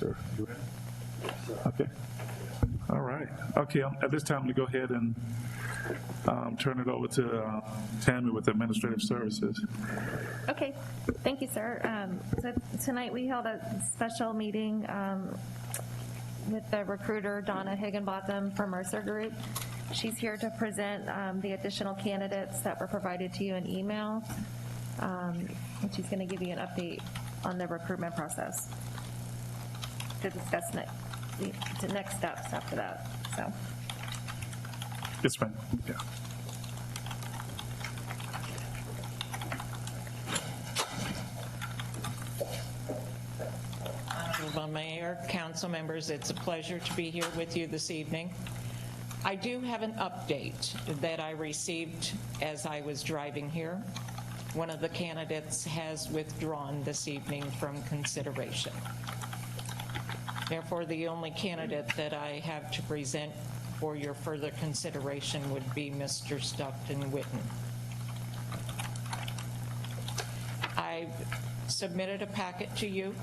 sir. You ready? Okay. All right. Okay, at this time, I'm going to go ahead and turn it over to Tammy with Administrative Services. Okay, thank you, sir. So tonight we held a special meeting with the recruiter, Donna Higginbotham from Mercer Group. She's here to present the additional candidates that were provided to you in email. And she's going to give you an update on the recruitment process to discuss the next steps after that. So. Yes, ma'am. Yeah. Honorable Mayor, council members, it's a pleasure to be here with you this evening. I do have an update that I received as I was driving here. One of the candidates has withdrawn this evening from consideration. Therefore, the only candidate that I have to present for your further consideration would be Mr. Stockton Witten. I've submitted a packet to you.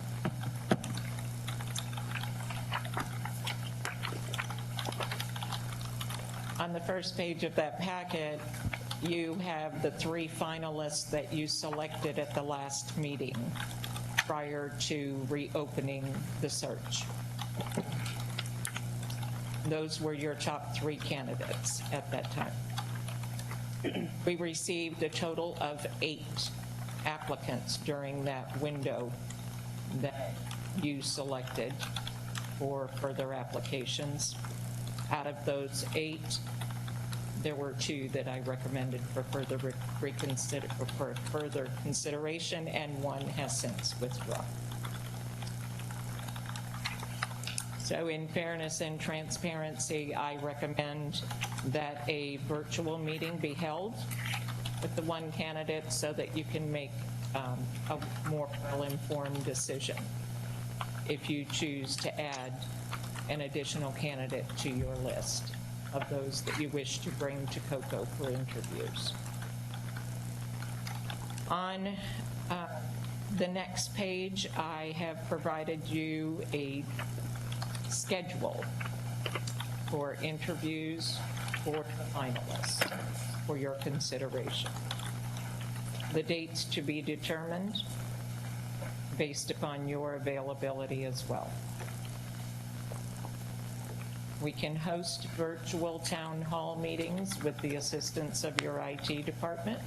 On the first page of that packet, you have the 3 finalists that you selected at the last meeting prior to reopening the search. Those were your top 3 candidates at that time. We received a total of 8 applicants during that window that you selected for further applications. Out of those 8, there were 2 that I recommended for further consideration, and 1 has since withdrawn. So in fairness and transparency, I recommend that a virtual meeting be held with the 1 candidate so that you can make a more well-informed decision if you choose to add an additional candidate to your list of those that you wish to bring to COCO for interviews. On the next page, I have provided you a schedule for interviews for the finalists for your consideration. The dates to be determined based upon your availability as well. We can host virtual town hall meetings with the assistance of your IT department,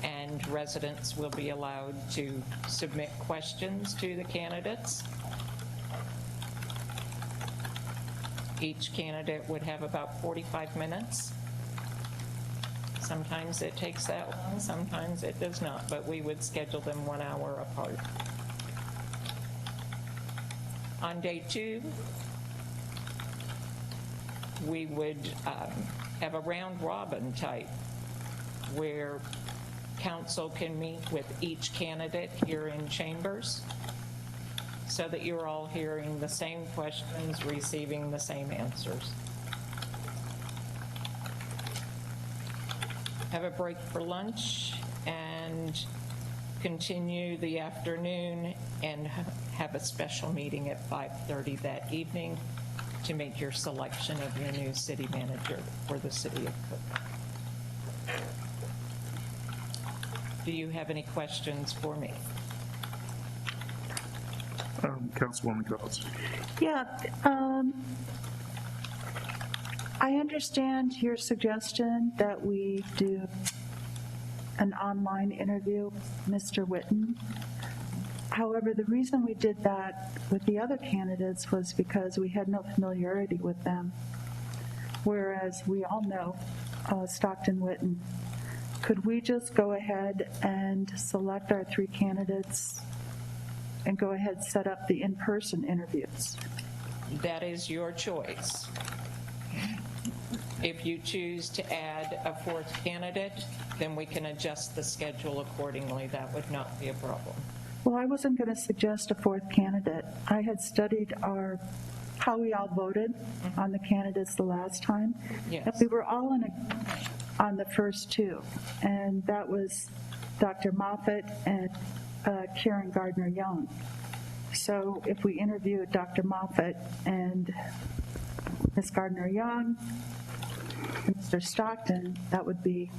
and residents will be allowed to submit questions to the candidates. Each candidate would have about 45 minutes. Sometimes it takes that long, sometimes it does not, but we would schedule them 1 hour apart. On day 2, we would have a round robin type where council can meet with each candidate here in chambers so that you're all hearing the same questions, receiving the same answers. Have a break for lunch and continue the afternoon and have a special meeting at 5:30 that evening to make your selection of your new city manager for the city of Cook. Do you have any questions for me? Councilwoman Coates. Yeah, I understand your suggestion that we do an online interview with Mr. Witten. However, the reason we did that with the other candidates was because we had no familiarity with them, whereas we all know Stockton Witten. Could we just go ahead and select our 3 candidates and go ahead and set up the in-person interviews? That is your choice. If you choose to add a 4th candidate, then we can adjust the schedule accordingly. That would not be a problem. Well, I wasn't going to suggest a 4th candidate. I had studied how we all voted on the candidates the last time. Yes. And we were all on the first 2, and that was Dr. Moffett and Karen Gardner-Young. So if we interview Dr. Moffett and Ms. Gardner-Young, and Mr. Stockton, that would be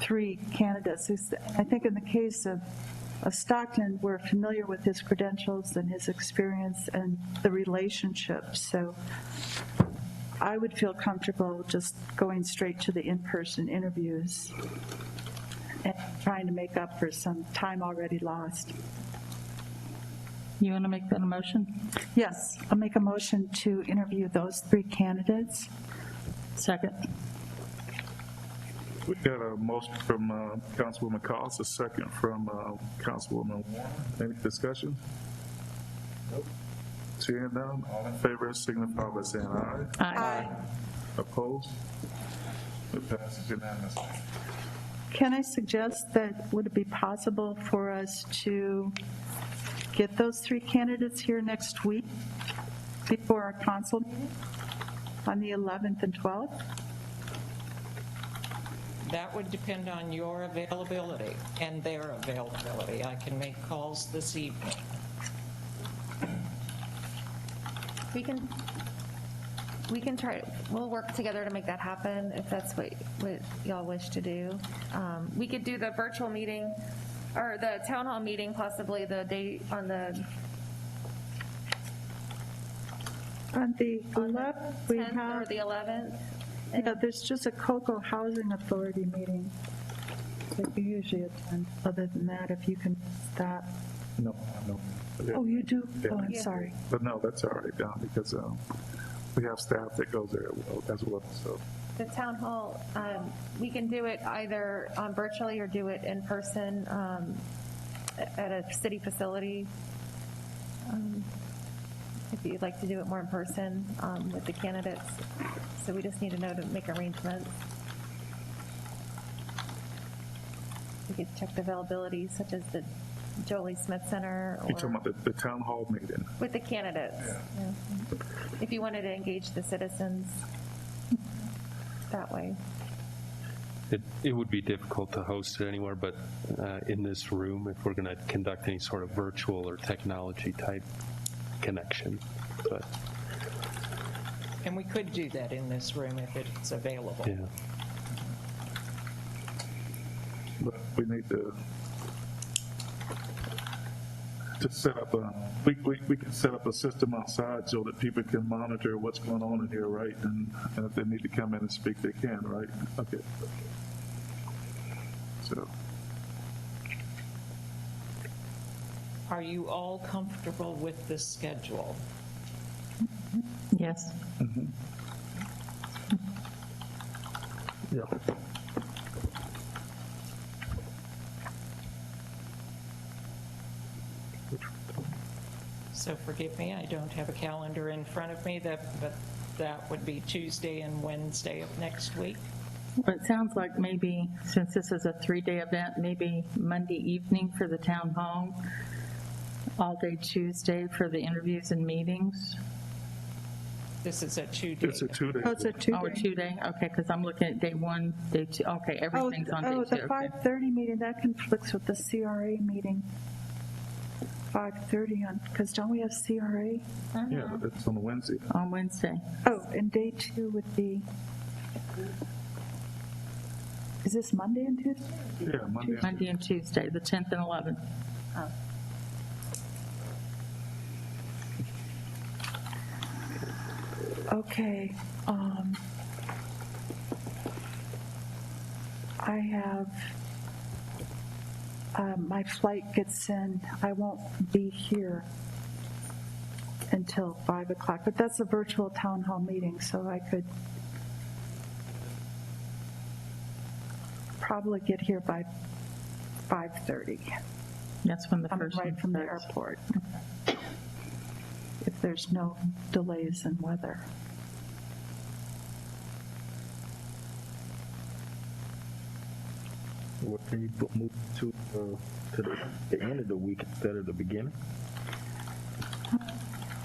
3 candidates. I think in the case of Stockton, we're familiar with his credentials and his experience and the relationship. So I would feel comfortable just going straight to the in-person interviews and trying to make up for some time already lost. You want to make that a motion? Yes, I'll make a motion to interview those 3 candidates. Second. We got a motion from Councilwoman Cost, a second from Councilwoman Warren. Any discussion? Nope. Seeing none, all in favor signify by saying aye. Aye. Opposed? It passes unanimously. Can I suggest that, would it be possible for us to get those 3 candidates here next week before our council meeting on the 11th and 12th? That would depend on your availability and their availability. I can make calls this evening. We can try, we'll work together to make that happen if that's what y'all wish to do. We could do the virtual meeting or the town hall meeting, possibly the date on the On the 11th, we 10th or have, the 11th. yeah, there's just a Cocoa Housing Authority meeting that you usually attend. Other than that, if you can, that. No, no. Oh, you do? Yeah. Oh, I'm sorry. But no, that's already done because we have staff that goes there as well, so. The town hall, we can do it either virtually or do it in person at a city facility. If you'd like to do it more in person with the candidates. So we just need to know to make arrangements. We could check the availability, such as the Jolie Smith Center You're talking or about the town hall meeting? with the candidates. Yeah. If you wanted to engage the citizens that way. It would be difficult to host it anywhere but in this room if we're going to conduct any sort of virtual or technology type connection. But And we could do that in this room if it's available. yeah, But we need to set up we can set up a system outside so that people can monitor what's going on in here, right? And if they need to come in and speak, they can, right? Okay. So, Are you all comfortable with this schedule? Yes. yeah. So forgive me, I don't have a calendar in front of me, but that would be Tuesday and Wednesday of next week. Well, it sounds like maybe, since this is a 3-day event, maybe Monday evening for the town hall, all day Tuesday for the interviews and meetings. This is a 2-day. It's a 2-day. Oh, it's a 2-day. Oh, a 2-day, okay, because I'm looking at day 1, day 2, okay, everything's on day 2. Oh, the okay. 5:30 meeting, that conflicts with the CRA meeting. 5:30 on, because don't we have CRA? Yeah, but it's on Wednesday. On Wednesday. Oh, and day 2 would be, is this Monday and Tuesday? Yeah, Monday. Monday and Tuesday, the 10th and 11th. Okay. I have, my flight gets in, I won't be here until 5 o'clock, but that's a virtual town hall meeting, so I could probably get here by 5:30. That's when the Coming first right one from the starts. airport. If there's no delays in weather. What can you move to the end of the week instead of the beginning?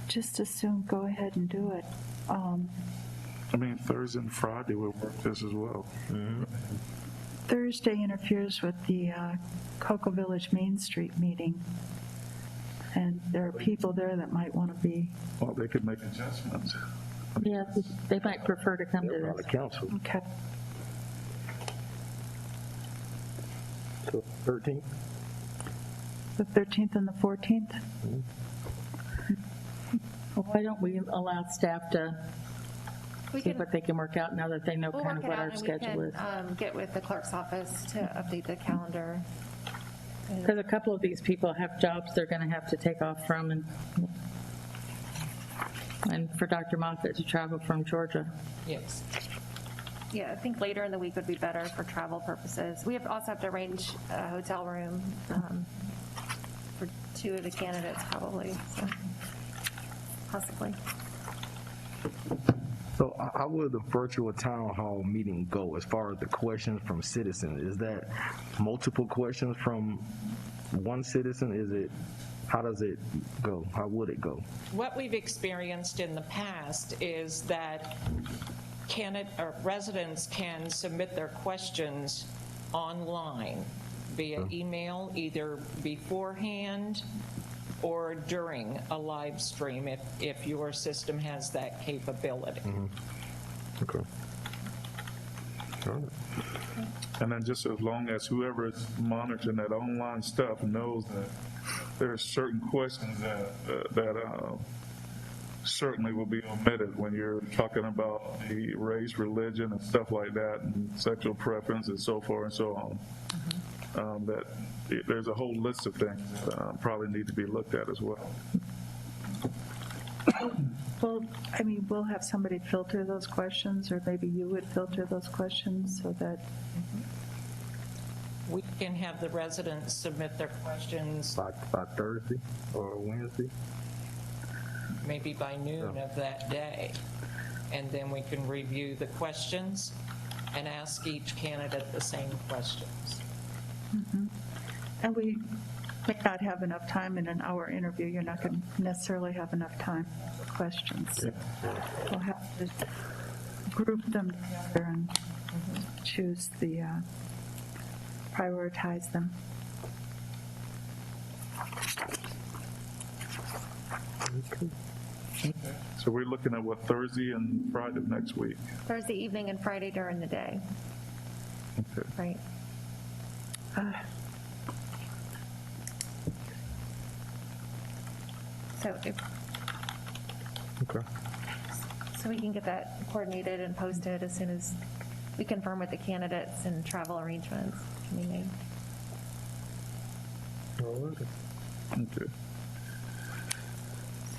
Just as soon go ahead and do it. I mean, Thursday and Friday will work just as well. Thursday interferes with the Cocoa Village Main Street meeting. and there are people there that might want to be, Well, they could make adjustments. Yeah, they might prefer to come to They're on the this. council. okay. So 13th? The 13th and the 14th? Well, why don't we allow staff to We see can, what they can work out now that they know we'll kind work of it what out our and we schedule is? can get with the clerk's office to update the calendar. Because a couple of these people have jobs they're going to have to take off from, and for Dr. Moffett to travel from Georgia. Yes. Yeah, I think later in the week would be better for travel purposes. We also have to arrange a hotel room for 2 of the candidates probably, so possibly. So how will the virtual town hall meeting go as far as the questions from citizens? Is that multiple questions from one citizen? Is it, how does it go? How would it go? What we've experienced in the past is that residents can submit their questions online via email, either beforehand or during a live stream, if your system has that capability. Okay. All right. And then just as long as whoever is monitoring that online stuff knows that there are certain questions that certainly will be omitted when you're talking about the race, religion, and stuff like that, and sexual preference, and so forth and so on. That there's a whole list of things that probably need to be looked at as well. Well, I mean, we'll have somebody filter those questions, or maybe you would filter those questions so that, We can have the residents submit their questions By Thursday or Wednesday? maybe by noon of that day, and then we can review the questions and ask each candidate the same questions. and we may not have enough time in an hour interview. You're not going to necessarily have enough time for questions. We'll have to group them together and choose the, prioritize them. So we're looking at what, Thursday and Friday of next week? Thursday evening and Friday during the day, Okay. right? Okay. So we can get that coordinated and posted as soon as we confirm with the candidates and travel arrangements can be made. Okay.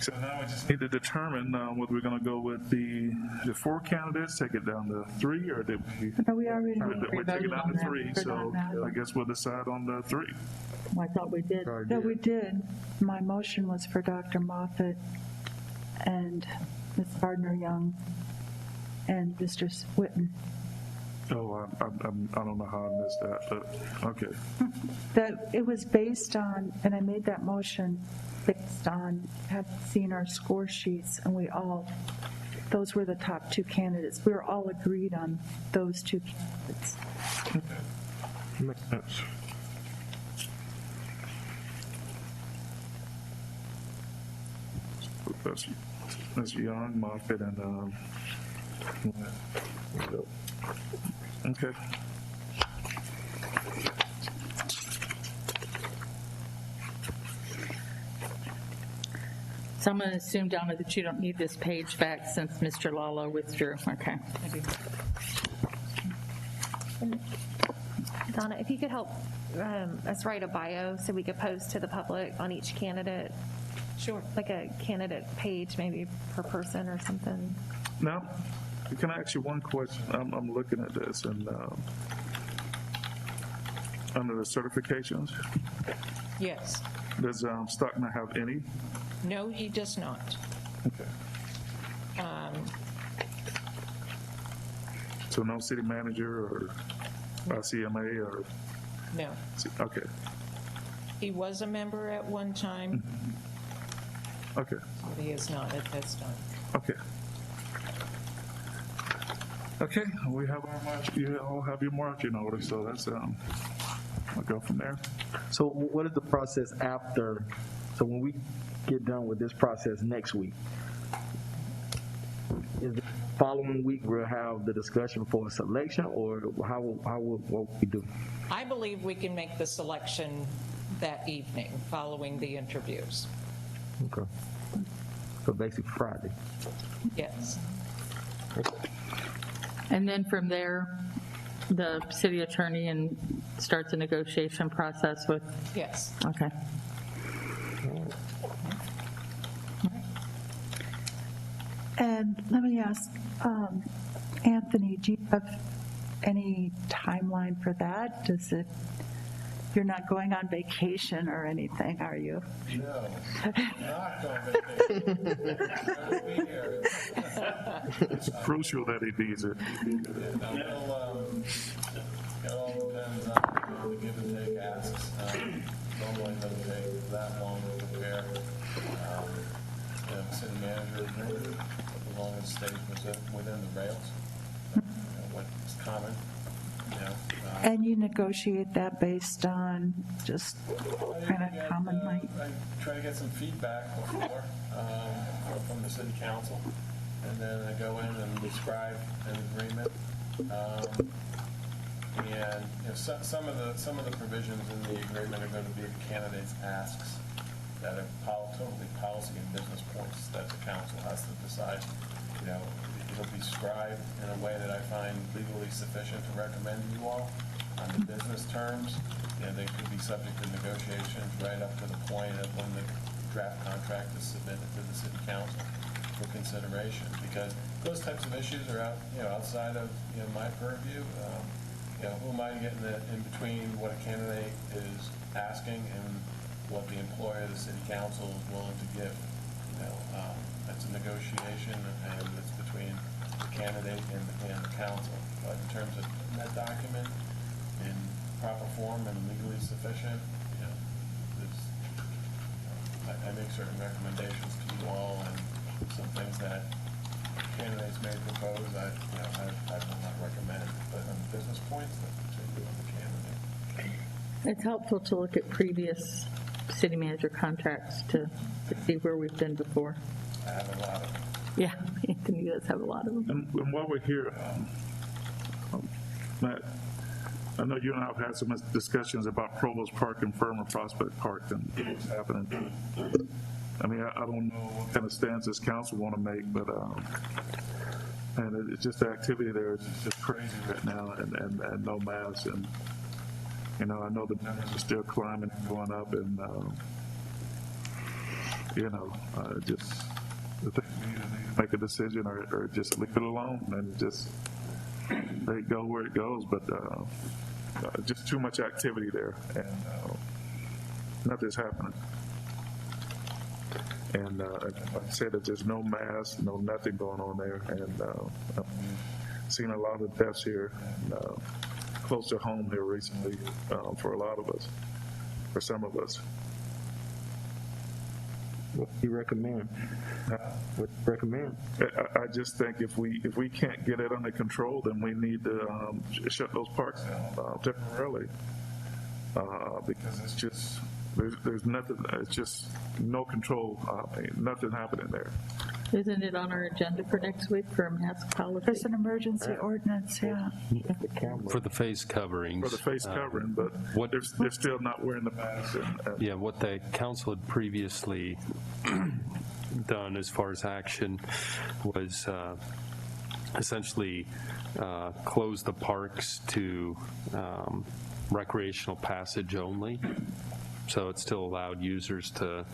So now we just need to determine whether we're going to go with the 4 candidates, take it down to 3, or did we? No, we already We take it down to 3, voted so on that. I guess we'll decide on the 3. I thought we did. No, we did. My motion was for Dr. Moffett and Ms. Gardner-Young and Mr. Whitten. Oh, I don't know how I missed that, but, okay. That it was based on, and I made that motion based on having seen our score sheets, and those were the top 2 candidates. We were all agreed on those 2 candidates. Makes sense. That's Young, Moffett, and, okay. So I'm going to assume, Donna, that you don't need this page back since Mr. Lalo withdrew. Okay. Donna, if you could help us write a bio so we could post to the public on each candidate, Sure. like a candidate page maybe per person or something. Now, can I ask you one question? I'm looking at this, and under the certifications, Yes. does Stockton have any? No, he does not. Okay. So no city manager or ICMA or, No. okay, He was a member at one time, okay, but he is not at this time. okay. Okay, we have our march, you all have your marching order, so that's, I'll go from there. So what is the process after So when we get done with this process next week, is the following week we'll have the discussion for a selection, or what we do? I believe we can make the selection that evening following the interviews. Okay. So basically Friday. Yes. And then from there, the city attorney and starts a negotiation process with, Yes. okay. And let me ask, Anthony, do you have any timeline for that? Does it, you're not going on vacation or anything, are you? No, not on vacation. I'll be here. It's crucial that he needs it. It all depends on the give and take asks. Normally it doesn't take that long to prepare. City manager agreement, as long as it stays within the rails, what's common. And you negotiate that based on just kind of common light? I try to get some feedback before from the city council, and then I go in and describe an agreement. And some of the provisions in the agreement are going to be the candidate's asks that are totally policy and business points that the council has to decide. It'll be scribed in a way that I find legally sufficient to recommend to you all. On the business terms, they could be subject to negotiations right up to the point of when the draft contract is submitted to the city council for consideration. Because those types of issues are outside of my purview. Who am I getting in between what a candidate is asking and what the employer of the city council is willing to give? That's a negotiation, and it's between the candidate and the council. But in terms of that document in proper form and legally sufficient, I make certain recommendations to you all, and some things that candidates may propose, I will not recommend. But on business points, that's particularly on the candidate. It's helpful to look at previous city manager contracts to see where we've been before. I have a lot of them. Yeah, Anthony does have a lot of them. And while we're here, Matt, I know you and I have had some discussions about Provost Park and Firma Prospect Park and what's happening. I mean, I don't know what kind of stance this council want to make, but and it's just the activity there is just crazy right now, and no mass, and I know the numbers are still climbing and going up, and just the thing we need to make a decision or just leave it alone and just let it go where it goes, but just too much activity there, and nothing's happening. And like I said, there's no mass, nothing going on there, and I've seen a lot of deaths here, and, close to home here recently for a lot of us, for some of us. What do you recommend? What do you recommend? I just think if we can't get it under control, then we need to shut those parks down temporarily, because it's just there's nothing. It's just no control. Nothing happening there. Isn't it on our agenda for next week for a mask policy? There's an emergency ordinance, yeah. For the face coverings. For the face covering, but what they're still not wearing the mask. And Yeah, what the council had previously done as far as action was essentially close the parks to recreational passage only. So it still allowed users to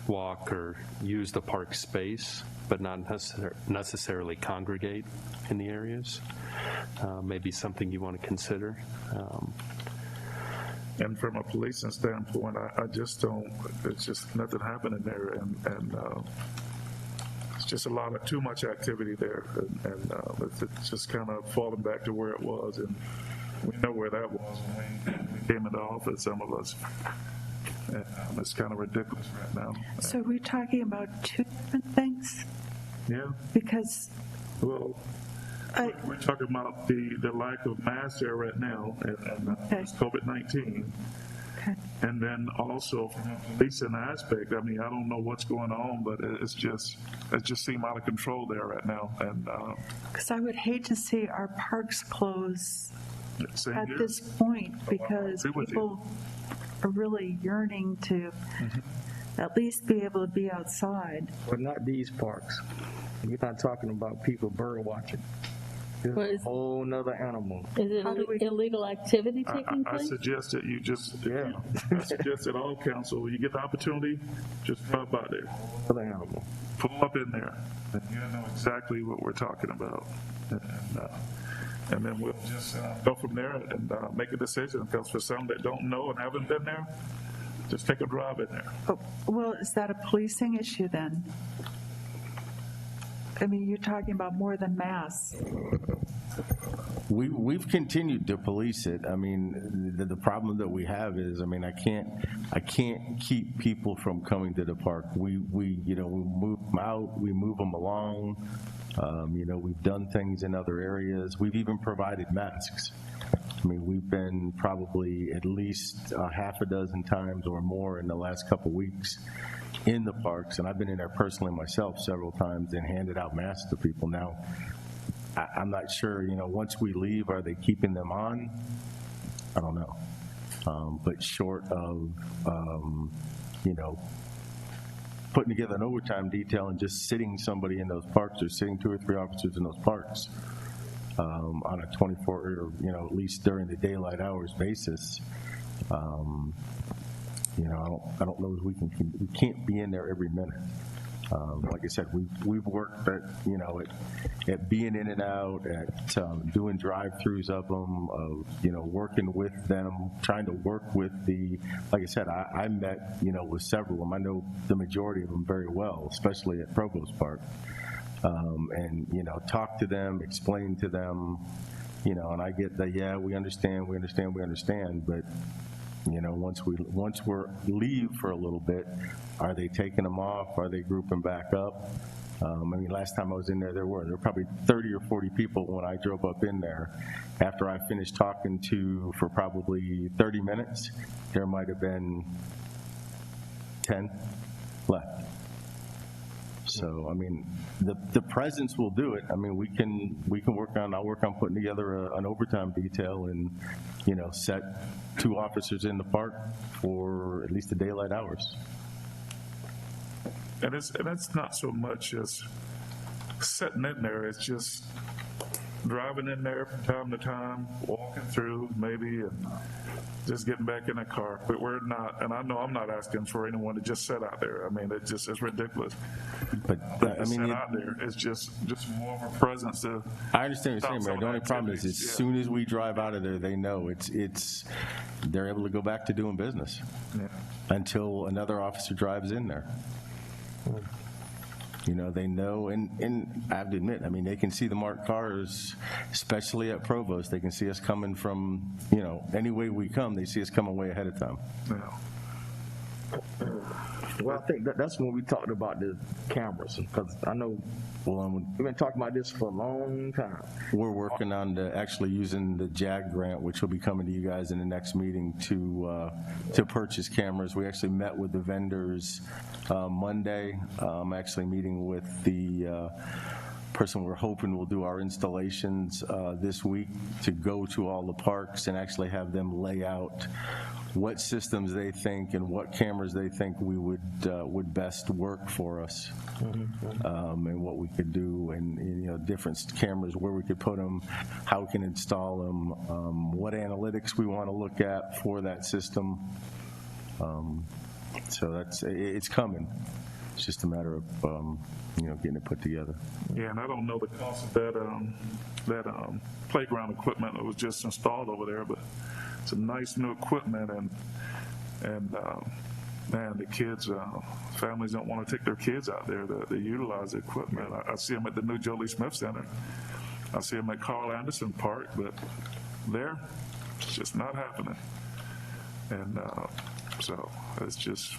walk or use the park space, but not necessarily congregate in the areas. Maybe something you want to consider. And from a policing standpoint, I just don't. It's just nothing happening there, and it's just too much activity there, and it's just kind of falling back to where it was, and we know where that was when we came into office. Some of us. And it's kind of ridiculous right now. So we're talking about two different things? Yeah. Because Well, we're talking about the lack of masks there right now, and Okay. COVID-19. Okay. And then also from a policing aspect, I mean, I don't know what's going on, but it just seemed out of control there right now. And Because I would hate to see our parks close same at here. this point, because agree with you. people are really yearning to at least be able to be outside. But not these parks. We're not talking about people bird watching. This Well, is a is- whole nother animal. Is How do we- it illegal activity I taking place? suggest that you just, Yeah. I suggest that all council, when you get the opportunity, just drop out there, Another animal. pull up in there, and you know exactly what we're talking about. And then we'll just go from there and make a decision. Because for some that don't know and haven't been there, just take a drive in there. Oh, well, is that a policing issue then? I mean, you're talking about more than masks. We've continued to police it. I mean, the problem that we have is, I mean, I can't keep people from coming to the park. We move them out, we move them along. We've done things in other areas. We've even provided masks. I mean, we've been probably at least a half a dozen times or more in the last couple weeks in the parks, and I've been in there personally myself several times and handed out masks to people. Now, I'm not sure, once we leave, are they keeping them on? I don't know. But short of, putting together an overtime detail and just sitting somebody in those parks, or sitting 2 or 3 officers in those parks on a 24, or, at least during the daylight hours basis, I don't know if we can't be in there every minute. Like I said, we've worked at being in and out, at doing drive-throughs of them, of working with them, trying to work with like I said, I met with several of them. I know the majority of them very well, especially at Provost Park, and talk to them, explain to them, and I get that, yeah, we understand, but once we're leave for a little bit, are they taking them off? Are they grouping back up? I mean, last time I was in there, there were probably 30 or 40 people when I drove up in there. After I finished talking for probably 30 minutes, there might have been 10 left. So, I mean, the presence will do it. I mean, I'll work on putting together an overtime detail and, set 2 officers in the park for at least the daylight hours. And it's not so much as sitting in there, it's just driving in there from time to time, walking through maybe, and just getting back in the car. But we're not, and I know I'm not asking for anyone to just sit out there. I mean, it's ridiculous. But, I mean, sit out there, it's just more of a presence to. I understand what you're saying, Stop Mayor. The some only problem is, as activities, yeah. soon as we drive out of there, they know they're able to go back to doing business Yeah. until another officer drives in there. They know, and I have to admit, I mean, they can see the marked cars, especially at Provost. They can see us coming from, any way we come, they see us coming way ahead of time. Yeah. Well, I think that's when we talked about the cameras, because I know we've been talking about this for a long time. We're working on actually using the JAG grant, which will be coming to you guys in the next meeting to purchase cameras. We actually met with the vendors Monday. I'm actually meeting with the person we're hoping will do our installations this week to go to all the parks and actually have them lay out what systems they think and what cameras they think we would best work for us, and what we could do, and different cameras, where we could put them, how we can install them, what analytics we want to look at for that system. So it's coming. It's just a matter of getting it put together. Yeah, and I don't know the cost of that playground equipment that was just installed over there, but it's a nice new equipment, and man, the kids, families don't want to take their kids out there to utilize the equipment. I see them at the new Jolie Smith Center. I see them at Carl Anderson Park, but there, it's just not happening. And so it's just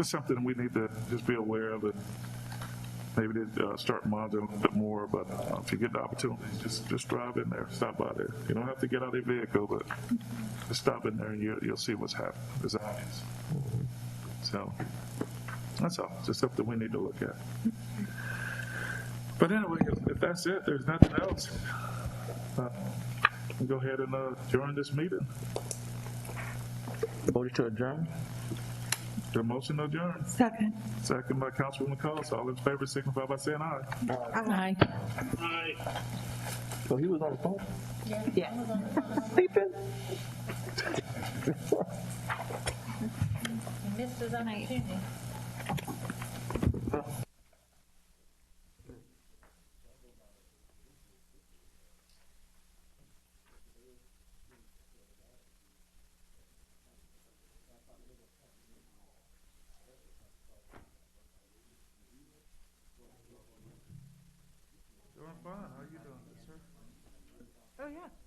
something we need to just be aware of, maybe to start monitoring a little bit more, but if you get the opportunity, just drive in there, stop by there. You don't have to get out of your vehicle, but just stop in there and you'll see what's happening. It's obvious. So that's all, just something we need to look at. But anyway, if that's it, there's nothing else. We'll go ahead and adjourn this meeting. Motion to adjourn? The motion to adjourn. Second. Second by Councilwoman Cost. All in favor signify by saying aye. Aye. So he was on the phone? Yeah. Sleeping? Missed his opportunity. Doing fine. How you doing, sir? Oh, yeah.